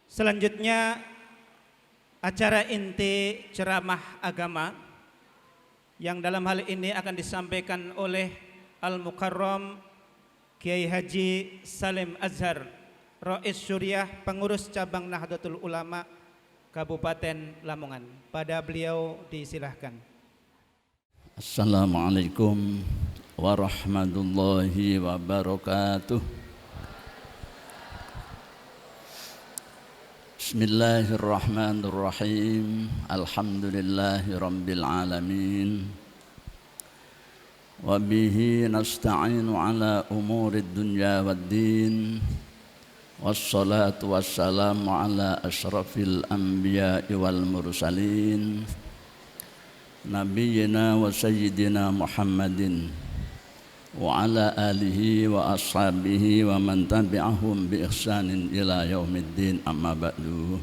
Selanjutnya acara inti ceramah agama yang dalam hal ini akan disampaikan oleh Al-Mukarram Kiai Haji Salim Azhar, Rais Syuriah, pengurus cabang Nahdlatul Ulama Kabupaten Lamongan. Pada beliau disilahkan. Assalamualaikum warahmatullahi wabarakatuh. Bismillahirrahmanirrahim. Alhamdulillahi rabbil alamin. Wa bihi nasta'inu ala umurid dunya waddin. Wassalatu wassalamu ala ashrafil anbiya'i wal mursalin, Nabiyyina wa sayyidina Muhammadin wa ala alihi wa ashabihi wa man tabi'ahum bi ihsanin ila yaumiddin, amma ba'du.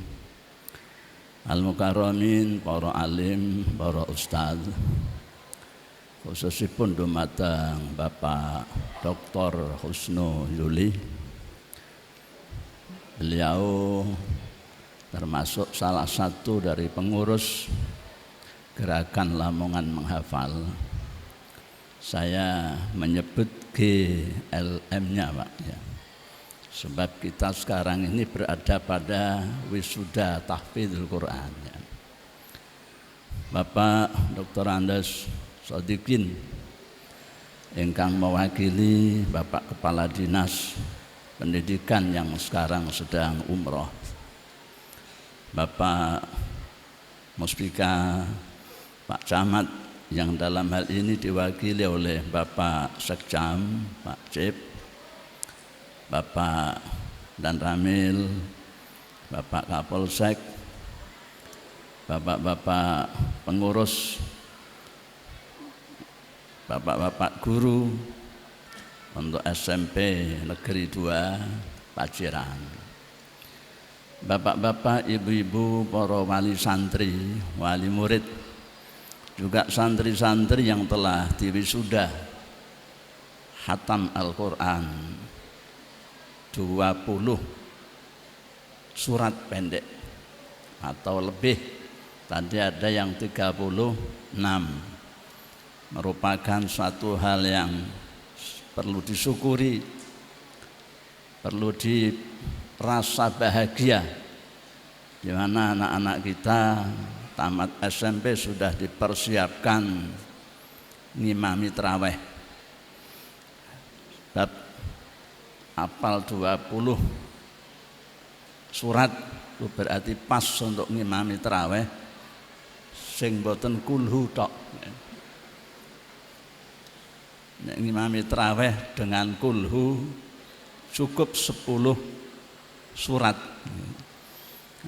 Al-Mukarramin, para alim, para ustaz, khususipun dumateng Bapak Dr. Husnu Yuli. Beliau termasuk salah satu dari pengurus Gerakan Lamongan Menghafal. Saya menyebut GLM-nya, Pak, ya. Sebab kita sekarang ini berada pada wisuda tahfidzul Quran, ya. Bapak Dr. Andes Sodikin ingkang mewakili Bapak Kepala Dinas Pendidikan yang sekarang sedang umroh, Bapak Muspika, Pak Camat yang dalam hal ini diwakili oleh Bapak Sekcam, Pak Cip, Bapak Dan Ramil, Bapak Kapolsek, Bapak-bapak pengurus, Bapak-bapak guru untuk SMP Negeri 2 Paciran, Bapak-bapak, ibu-ibu, para wali santri, wali murid, juga santri-santri yang telah diwisuda khatam Al-Quran 20 surat pendek atau lebih, tadi ada yang 36, merupakan suatu hal yang perlu disyukuri, perlu dirasa bahagia, di mana anak-anak kita tamat SMP sudah dipersiapkan ngimami tarawih. Bab hafal 20 surat itu berarti pas untuk ngimami tarawih, sing boten kulhu tok. Nek ngimami tarawih dengan kulhu cukup 10 surat.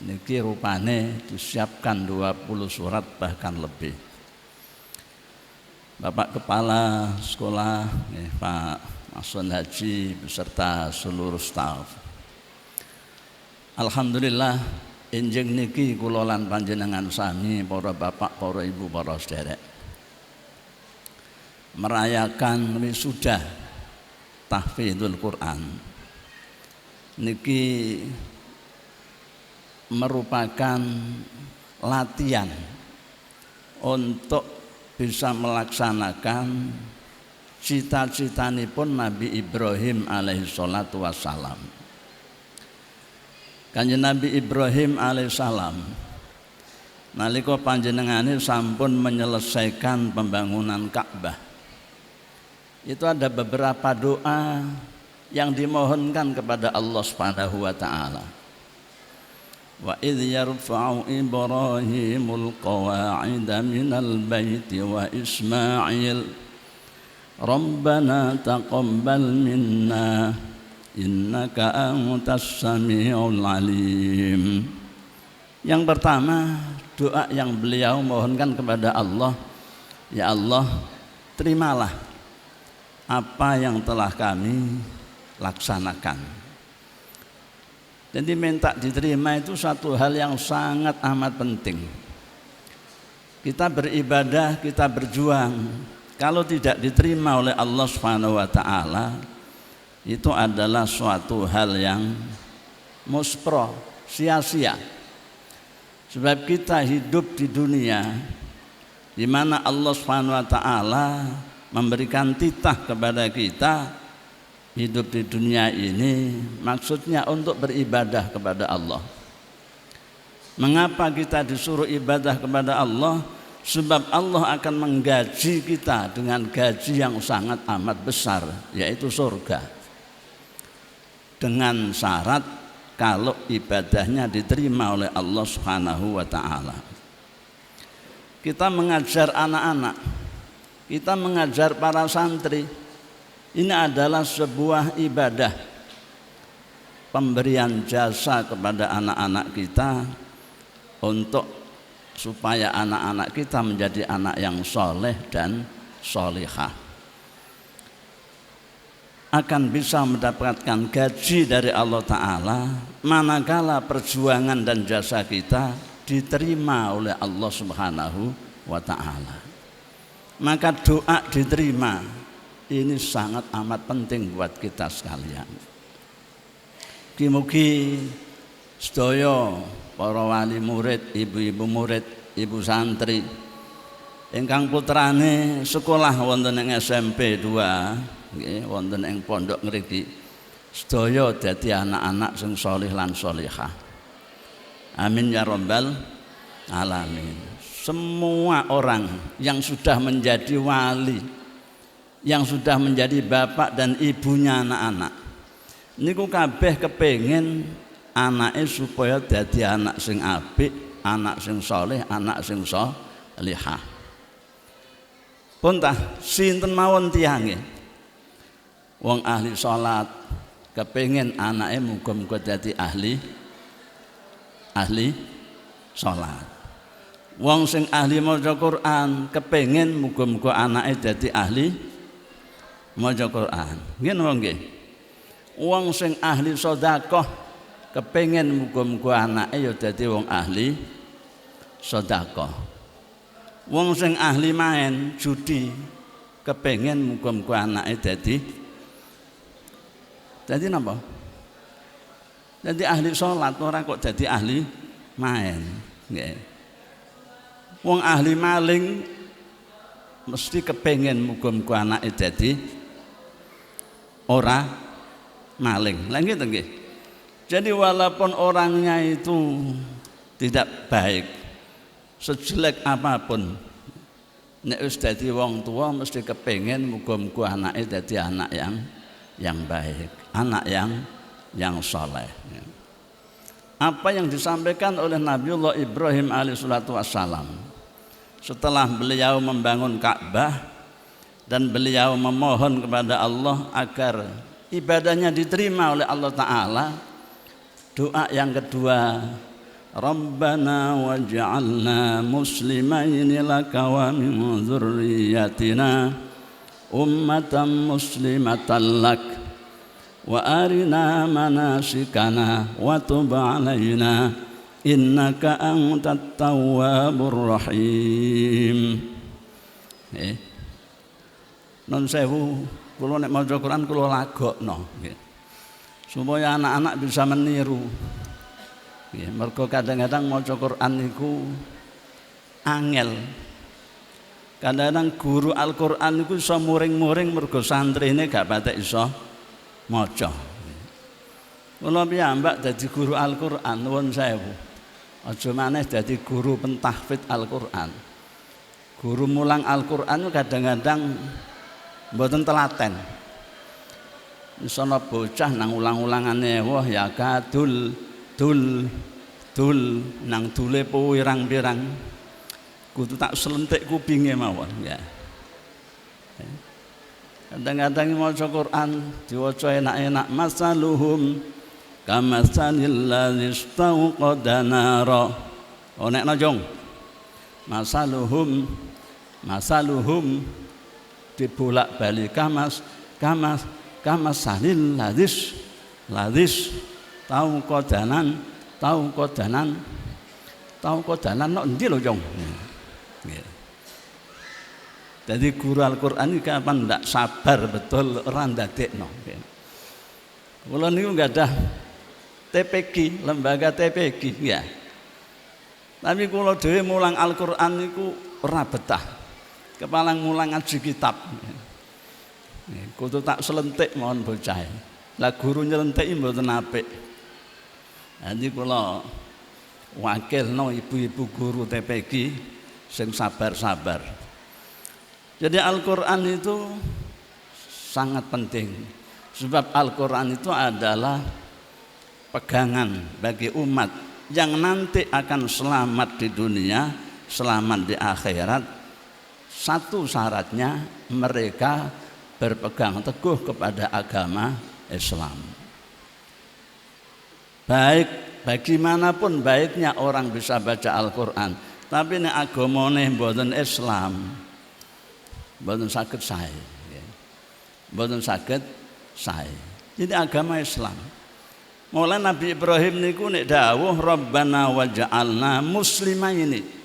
Niki rupane disiapkan 20 surat bahkan lebih. Bapak Kepala Sekolah, Pak Masun Haji beserta seluruh staf. Alhamdulillah, enjing niki kula lan panjenengan sami para bapak, para ibu, para sederek merayakan wisuda tahfidzul Quran niki merupakan latihan untuk bisa melaksanakan cita-citanipun Nabi Ibrahim alaihi salatu wassalam. Kanjeng Nabi Ibrahim alaihi salam nalika panjenengane sampun menyelesaikan pembangunan Ka'bah, itu ada beberapa doa yang dimohonkan kepada Allah Subhanahu wa taala. Wa idz yarfa'u Ibrahimul qawa'ida minal baiti wa Ismail Rabbana taqabbal minna innaka antas samiul alim. Yang pertama, doa yang beliau mohonkan kepada Allah, ya Allah, terimalah apa yang telah kami laksanakan. Jadi minta diterima itu satu hal yang sangat amat penting. Kita beribadah, kita berjuang, kalau tidak diterima oleh Allah Subhanahu wa taala, itu adalah suatu hal yang muspro, sia-sia. Sebab kita hidup di dunia di mana Allah Subhanahu wa taala memberikan titah kepada kita hidup di dunia ini maksudnya untuk beribadah kepada Allah. Mengapa kita disuruh ibadah kepada Allah? Sebab Allah akan menggaji kita dengan gaji yang sangat amat besar, yaitu surga. Dengan syarat kalau ibadahnya diterima oleh Allah Subhanahu wa taala. Kita mengajar anak-anak, kita mengajar para santri, ini adalah sebuah ibadah, pemberian jasa kepada anak-anak kita untuk supaya anak-anak kita menjadi anak yang soleh dan solihah, akan bisa mendapatkan gaji dari Allah Ta'ala manakala perjuangan dan jasa kita diterima oleh Allah Subhanahu wa Ta'ala. Maka doa diterima ini sangat amat penting buat kita sekalian. Mugi-mugi sedaya para wali murid, ibu-ibu murid, ibu santri ingkang putrane sekolah wonten ing SMP 2 nggih wonten ing pondok mriki sedaya dadi anak-anak sing saleh lan salihah. Amin ya rabbal alamin. Semua orang yang sudah menjadi wali, yang sudah menjadi bapak dan ibunya anak-anak, niku kabeh kepengin anake supaya dadi anak sing apik, anak sing saleh, anak sing salihah. Pun tah sinten mawon tiyange wong ahli salat kepengin anake muga-muga dadi ahli salat. Wong sing ahli maca Quran kepengin muga-muga anake dadi ahli maca Quran. Nggih napa nggih? Wong sing ahli sedekah kepengin muga-muga anake ya dadi wong ahli sedekah. Wong sing ahli main judi kepengin muga-muga anake dadi napa? Jadi ahli sholat orang kok jadi ahli main. Nggih. Wong ahli maling mesti kepengen muga-muga anake dadi ora maling. Lah gitu nggih. Jadi walaupun orangnya itu tidak baik, sejelek apapun, nek wis dadi wong tua mesti kepengen muga-muga anake dadi anak yang baik, anak yang saleh. Apa yang disampaikan oleh Nabiullah Ibrahim alaihissalatu wassalam setelah beliau membangun Ka'bah dan beliau memohon kepada Allah agar ibadahnya diterima oleh Allah Ta'ala, doa yang kedua, Rabbana waj'alna muslimaini laka wa min dzurriyyatina ummatan muslimatan lak wa arina manasikana wa tub alaina innaka antat tawwabur rahim. Non sewu kula nek maca Quran kula lagokno nggih. Supaya anak-anak bisa meniru. Nggih, mergo kadang-kadang maca Quran niku angel. Kadang-kadang guru Al-Qur'an niku iso muring-muring mergo santrine gak patek iso maca. Kula piyambak dadi guru Al-Qur'an nuwun sewu. Aja maneh dadi guru pentahfidz Al-Qur'an. Guru mulang Al-Qur'an kadang-kadang mboten telaten. Misalnya bocah nang ulang-ulangane wah ya kadul dul nang dule pirang-pirang kudu tak selentik kupinge mawon ya. Kadang-kadang maca Quran diwaca enak-enak masaluhum kamasalil ladzi istauqada nara. Onekno jong. Masaluhum dibolak-balik kamas salil ladis tahu kodanan nok endi lho jong. Jadi guru Al-Qur'an iki kapan ndak sabar betul ora ndadekno. Kula niku gadah TPG, lembaga TPG ya. Tapi kula dhewe mulang Al-Qur'an niku ora betah. Kepalang mulang ngaji kitab. Kudu tak selentik mawon bocah. Lah guru nyelentik mboten apik. Nanti kula wakilno ibu-ibu guru TPG sing sabar-sabar. Jadi Al-Qur'an itu sangat penting. Sebab Al-Qur'an itu adalah pegangan bagi umat yang nanti akan selamat di dunia, selamat di akhirat. Satu syaratnya mereka berpegang teguh kepada agama Islam. Baik, bagaimanapun baiknya orang bisa baca Al-Qur'an, tapi nek agamane mboten Islam, mboten saged sae. Mboten saged sae. Jadi agama Islam. Mulai Nabi Ibrahim niku nek dawuh Rabbana waj'alna muslimaini.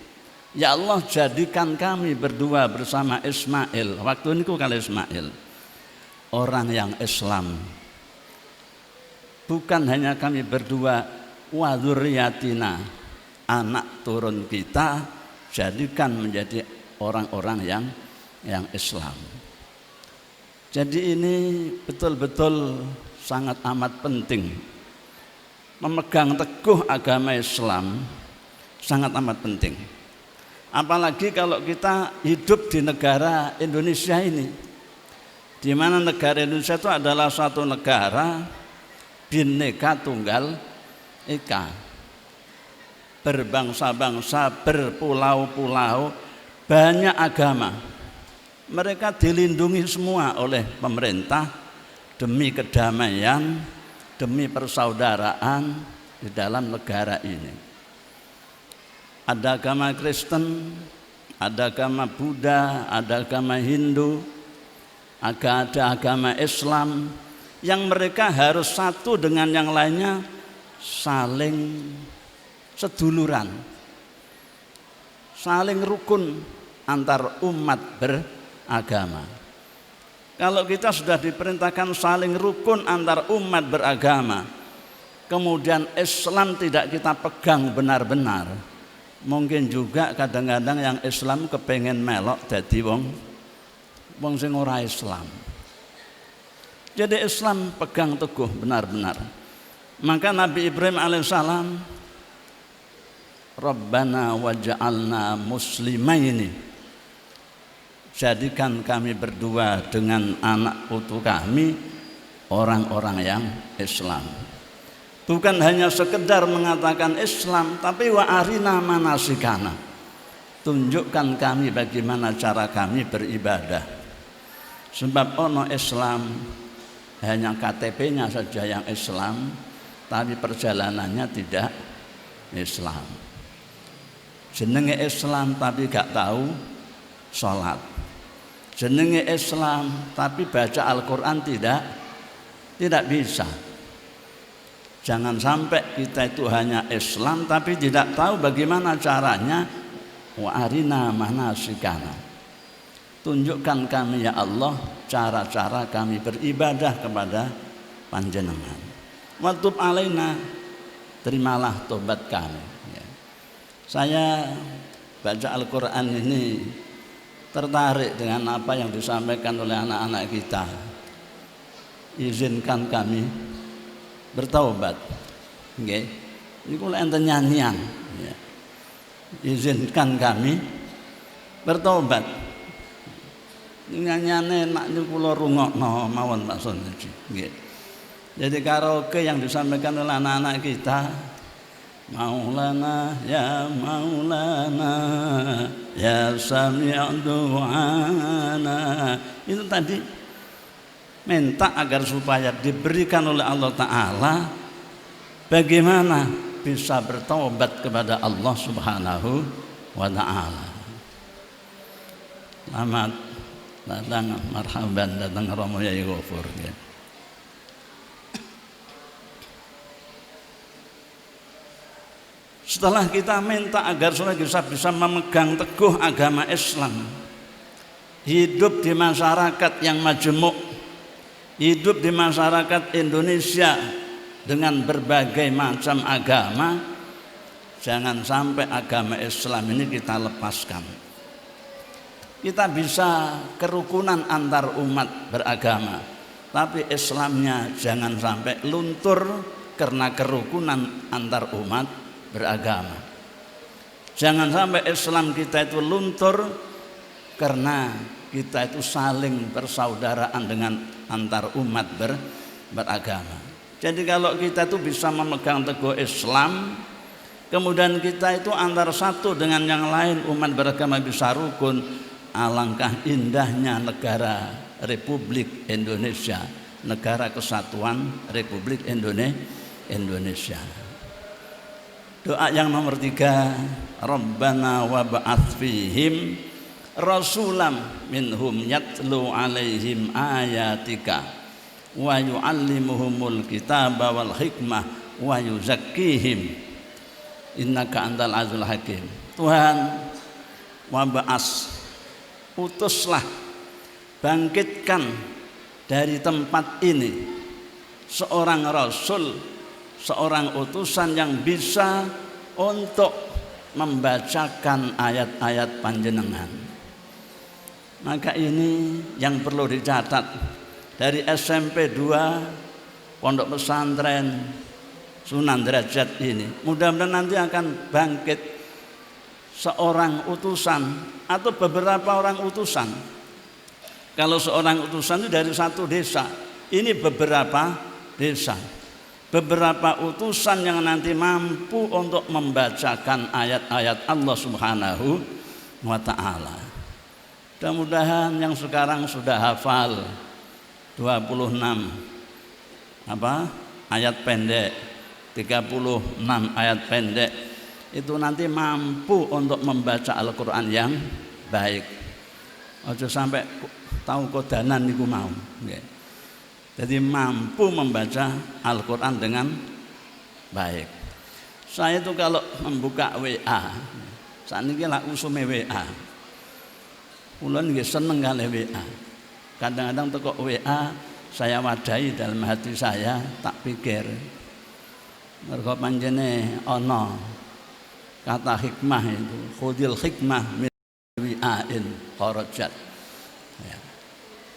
Ya Allah, jadikan kami berdua bersama Ismail. Waktu niku kali Ismail orang yang Islam. Bukan hanya kami berdua, wa dzurriyyatina, anak turun kita jadikan menjadi orang-orang yang Islam. Jadi ini betul-betul sangat amat penting. Memegang teguh agama Islam sangat amat penting. Apalagi kalau kita hidup di negara Indonesia ini, di mana negara Indonesia itu adalah suatu negara Bhinneka Tunggal Ika, berbangsa-bangsa, berpulau-pulau, banyak agama. Mereka dilindungi semua oleh pemerintah demi kedamaian, demi persaudaraan di dalam negara ini. Ada agama Kristen, ada agama Buddha, ada agama Hindu, ada agama Islam, yang mereka harus satu dengan yang lainnya, saling seduluran, saling rukun antar umat beragama. Kalau kita sudah diperintahkan saling rukun antar umat beragama, kemudian Islam tidak kita pegang benar-benar, mungkin juga kadang-kadang yang Islam kepengen melok dadi wong sing ora Islam. Jadi Islam pegang teguh benar-benar. Maka Nabi Ibrahim alaihissalam, Rabbana waj'alna muslimaini, jadikan kami berdua dengan anak putu kami orang-orang yang Islam. Bukan hanya sekedar mengatakan Islam, tapi wa arina manasikana, tunjukkan kami bagaimana cara kami beribadah. Sebab ono Islam hanya KTP-nya saja yang Islam, tapi perjalanannya tidak Islam. Jenenge Islam tapi gak tahu sholat. Jenenge Islam tapi baca Al-Qur'an tidak bisa. Jangan sampai kita itu hanya Islam tapi tidak tahu bagaimana caranya. Wa arina manasikana, tunjukkan kami ya Allah cara-cara kami beribadah kepada panjenengan. Wa tub alaina, terimalah tobat kami. Saya baca Al-Qur'an ini tertarik dengan apa yang disampaikan oleh anak-anak kita. Izinkan kami bertaubat. Nggih. Niku lek enten nyanyian. Izinkan kami bertaubat. Nyanyiane enak niku kula rungokno mawon Pak Son. Nggih. Jadi karaoke yang disampaikan oleh anak-anak kita, Maulana ya Maulana ya sami' du'ana, itu tadi minta agar supaya diberikan oleh Allah Ta'ala bagaimana bisa bertobat kepada Allah Subhanahu wa Ta'ala. Selamat datang, marhaban datang Romo Yai Ghafur ya. Setelah kita minta agar supaya kita bisa memegang teguh agama Islam, hidup di masyarakat yang majemuk, hidup di masyarakat Indonesia dengan berbagai macam agama, jangan sampai agama Islam ini kita lepaskan. Kita bisa kerukunan antar umat beragama, tapi Islamnya jangan sampai luntur karena kerukunan antar umat beragama. Jangan sampai Islam kita itu luntur karena kita itu saling persaudaraan dengan antar umat beragama. Jadi kalau kita itu bisa memegang teguh Islam, kemudian kita itu antara satu dengan yang lain umat beragama bisa rukun, alangkah indahnya negara Republik Indonesia, negara kesatuan Republik Indonesia. Doa yang nomor 3, Rabbana wa ba'ats fihim rasulam minhum yatlu alaihim ayatika wa yu'allimuhumul kitaba wal hikmah wa yuzakkihim innaka antal azizul hakim. Tuhan, wa ba'ats, utuslah, bangkitkan dari tempat ini seorang rasul, seorang utusan yang bisa untuk membacakan ayat-ayat panjenengan. Maka ini yang perlu dicatat dari SMP 2 Pondok Pesantren Sunan Derajat ini. Mudah-mudahan nanti akan bangkit seorang utusan atau beberapa orang utusan. Kalau seorang utusan itu dari satu desa, ini beberapa desa, beberapa utusan yang nanti mampu untuk membacakan ayat-ayat Allah Subhanahu wa ta'ala. Mudah-mudahan yang sekarang sudah hafal 26 ayat pendek, 36 ayat pendek, itu nanti mampu untuk membaca Al-Quran yang baik. Ojo sampai tahu kodanan niku mau. Jadi mampu membaca Al-Quran dengan baik. Saya itu kalau membuka WA, saat ini lah usume WA. Ulun nggih seneng kali WA. Kadang-kadang teko WA saya wadahi dalam hati saya, tak pikir mergo panjene ana kata hikmah itu, khudil hikmah min wi'ain kharajat. Ya.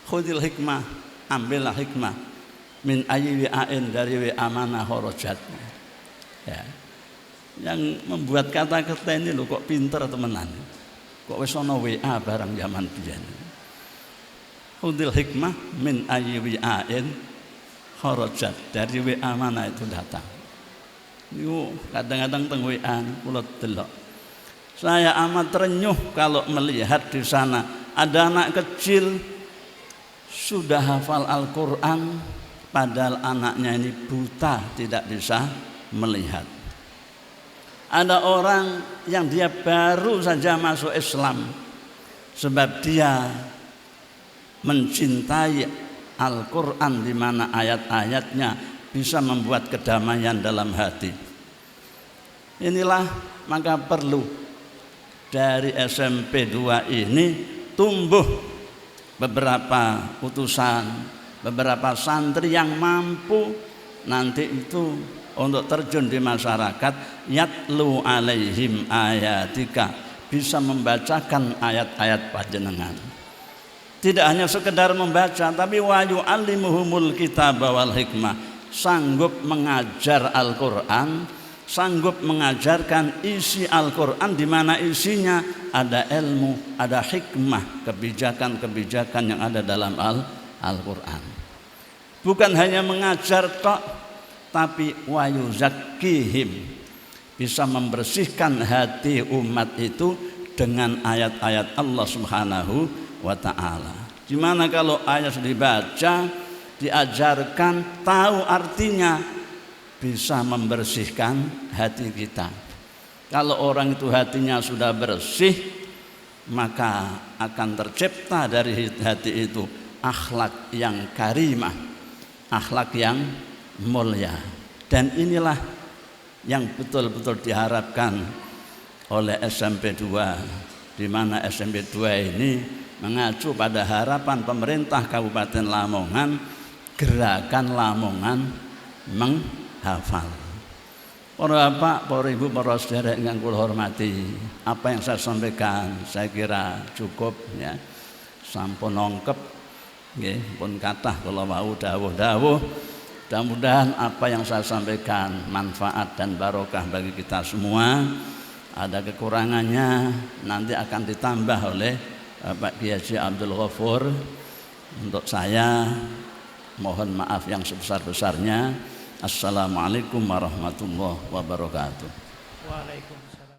Khudil hikmah, ambillah hikmah min ayyi wi'ain, dari WA mana kharajat. Ya. Yang membuat kata-kata ini lho kok pinter temenan. Kok wis ana WA barang zaman biyen. Khudil hikmah min ayyi wi'ain kharajat, dari WA mana itu datang. Niku kadang-kadang teng WA kula delok. Saya amat terenyuh kalau melihat di sana ada anak kecil sudah hafal Al-Qur'an padahal anaknya ini buta, tidak bisa melihat. Ada orang yang dia baru saja masuk Islam sebab dia mencintai Al-Qur'an di mana ayat-ayatnya bisa membuat kedamaian dalam hati. Inilah maka perlu dari SMP 2 ini tumbuh beberapa utusan, beberapa santri yang mampu nanti itu untuk terjun di masyarakat, yatlu alaihim ayatika, bisa membacakan ayat-ayat panjenengan. Tidak hanya sekedar membaca, tapi wa yu'allimuhumul kitaba wal hikmah, sanggup mengajar Al-Qur'an, sanggup mengajarkan isi Al-Qur'an di mana isinya ada ilmu, ada hikmah, kebijakan-kebijakan yang ada dalam Al-Qur'an. Bukan hanya mengajar tok, tapi wa yuzakkihim, bisa membersihkan hati umat itu dengan ayat-ayat Allah Subhanahu wa ta'ala. Gimana kalau ayat dibaca, diajarkan, tahu artinya, bisa membersihkan hati kita. Kalau orang itu hatinya sudah bersih, maka akan tercipta dari hati itu akhlak yang karimah, akhlak yang mulia. Dan inilah yang betul-betul diharapkan oleh SMP 2, di mana SMP 2 ini mengacu pada harapan pemerintah Kabupaten Lamongan, gerakan Lamongan hafal. Para bapak, para ibu, para saudara yang kula hormati, apa yang saya sampaikan saya kira cukup ya. Sampun nongkep nggih, pun kathah kula wau dawuh-dawuh. Mudah-mudahan apa yang saya sampaikan manfaat dan barokah bagi kita semua. Ada kekurangannya nanti akan ditambah oleh Pak Kiai Haji Abdul Ghafur. Untuk saya mohon maaf yang sebesar-besarnya. Assalamualaikum warahmatullahi wabarakatuh. Waalaikumsalam.